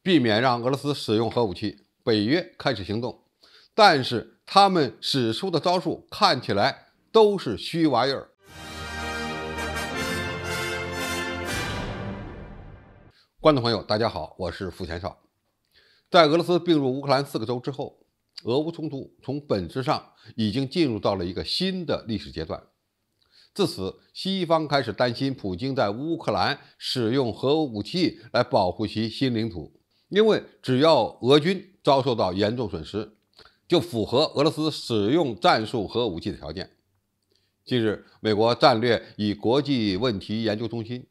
避免让俄罗斯使用核武器，北约开始行动，但是他们使出的招数看起来都是虚玩意儿。观众朋友，大家好，我是付前少。在俄罗斯并入乌克兰4个州之后，俄乌冲突从本质上已经进入到了一个新的历史阶段。自此，西方开始担心普京在乌克兰使用核武器来保护其新领土，因为只要俄军遭受到严重损失，就符合俄罗斯使用战术核武器的条件。近日，美国战略与国际问题研究中心，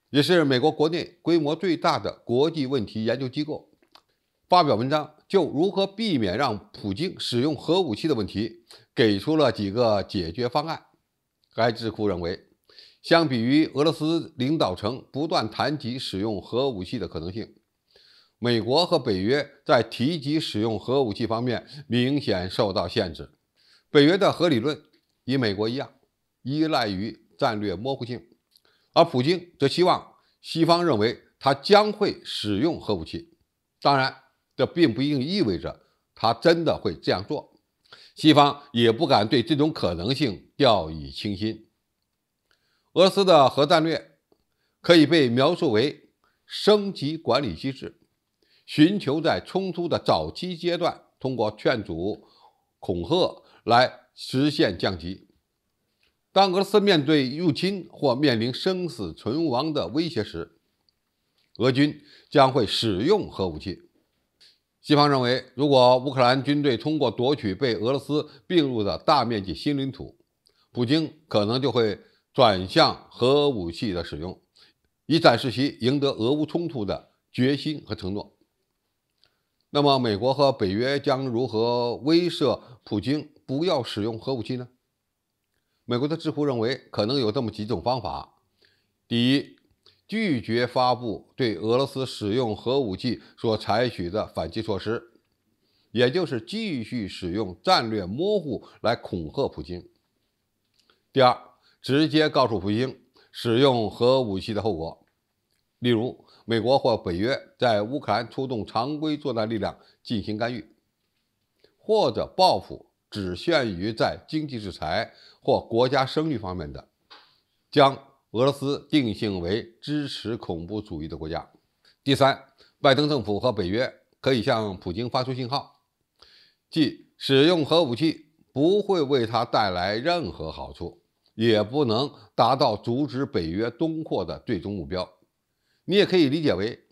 也是美国国内规模最大的国际问题研究机构，发表文章，就如何避免让普京使用核武器的问题，给出了几个解决方案。该智库认为，相比于俄罗斯领导层不断谈及使用核武器的可能性，美国和北约在提及使用核武器方面明显受到限制。北约的核理论与美国一样，依赖于战略模糊性，而普京则希望西方认为他将会使用核武器。当然，这并不一定意味着他真的会这样做，西方也不敢对这种可能性掉以轻心。俄罗斯的核战略可以被描述为升级管理机制，寻求在冲突的早期阶段通过劝阻、恐吓来实现降级。当俄罗斯面对入侵或面临生死存亡的威胁时，俄军将会使用核武器。西方认为，如果乌克兰军队通过夺取被俄罗斯并入的大面积新领土，普京可能就会转向核武器的使用，以展示其赢得俄乌冲突的决心和承诺。那么，美国和北约将如何威慑普京不要使用核武器呢？美国的智库认为，可能有这么几种方法。第一，拒绝发布对俄罗斯使用核武器所采取的反击措施，也就是继续使用战略模糊来恐吓普京。第二，直接告诉普京使用核武器的后果，例如美国或北约在乌克兰出动常规作战力量进行干预，或者报复只限于在经济制裁或国家声誉方面的，将俄罗斯定性为支持恐怖主义的国家。第三，拜登政府和北约可以向普京发出信号，即使用核武器不会为他带来任何好处，也不能达到阻止北约东扩的最终目标。你也可以理解为，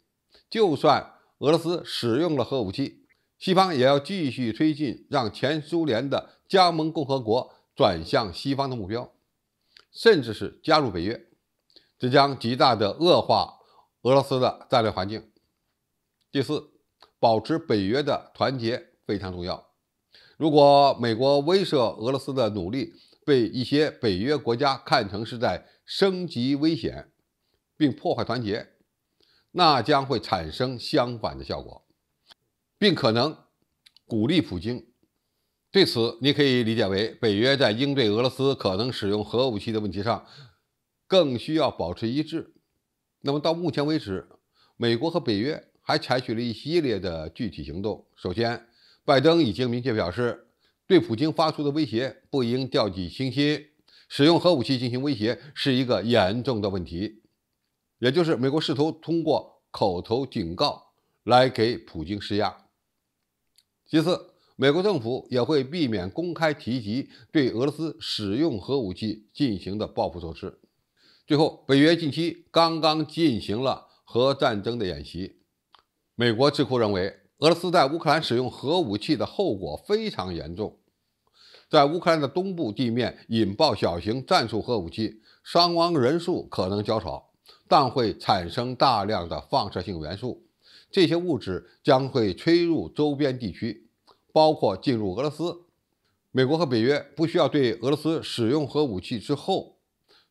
就算俄罗斯使用了核武器，西方也要继续推进让前苏联的加盟共和国转向西方的目标，甚至是加入北约，这将极大地恶化俄罗斯的战略环境。第四，保持北约的团结非常重要。如果美国威慑俄罗斯的努力被一些北约国家看成是在升级危险并破坏团结，那将会产生相反的效果，并可能鼓励普京。对此，你可以理解为，北约在应对俄罗斯可能使用核武器的问题上更需要保持一致。那么到目前为止，美国和北约还采取了一系列的具体行动。首先，拜登已经明确表示，对普京发出的威胁不应掉以轻心，使用核武器进行威胁是一个严重的问题，也就是美国试图通过口头警告来给普京施压。其次，美国政府也会避免公开提及对俄罗斯使用核武器进行的报复措施。最后，北约近期刚刚进行了核战争的演习。美国智库认为，俄罗斯在乌克兰使用核武器的后果非常严重。在乌克兰的东部地面引爆小型战术核武器，伤亡人数可能较少，但会产生大量的放射性元素。这些物质将会吹入周边地区，包括进入俄罗斯。美国和北约不需要对俄罗斯使用核武器之后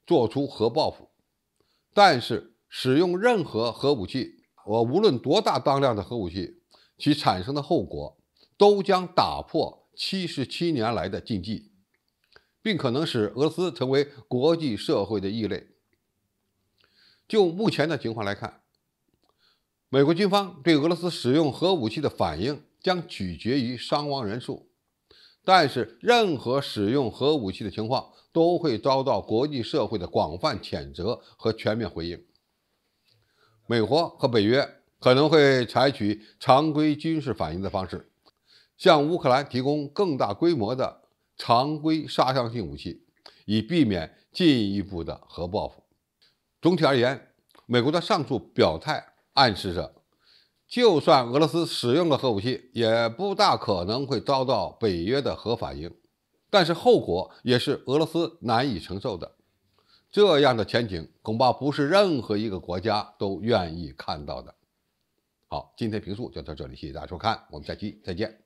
做出核报复，但是使用任何核武器，无论多大当量的核武器，其产生的后果都将打破77年来的禁忌，并可能使俄罗斯成为国际社会的异类。就目前的情况来看，美国军方对俄罗斯使用核武器的反应将取决于伤亡人数，但是任何使用核武器的情况都会遭到国际社会的广泛谴责和全面回应。美国和北约可能会采取常规军事反应的方式，向乌克兰提供更大规模的常规杀伤性武器，以避免进一步的核报复。总体而言，美国的上述表态暗示着，就算俄罗斯使用了核武器，也不大可能会遭到北约的核反应，但是后果也是俄罗斯难以承受的。这样的前景恐怕不是任何一个国家都愿意看到的。好，今天评述就到这里，谢谢大家收看，我们下期再见。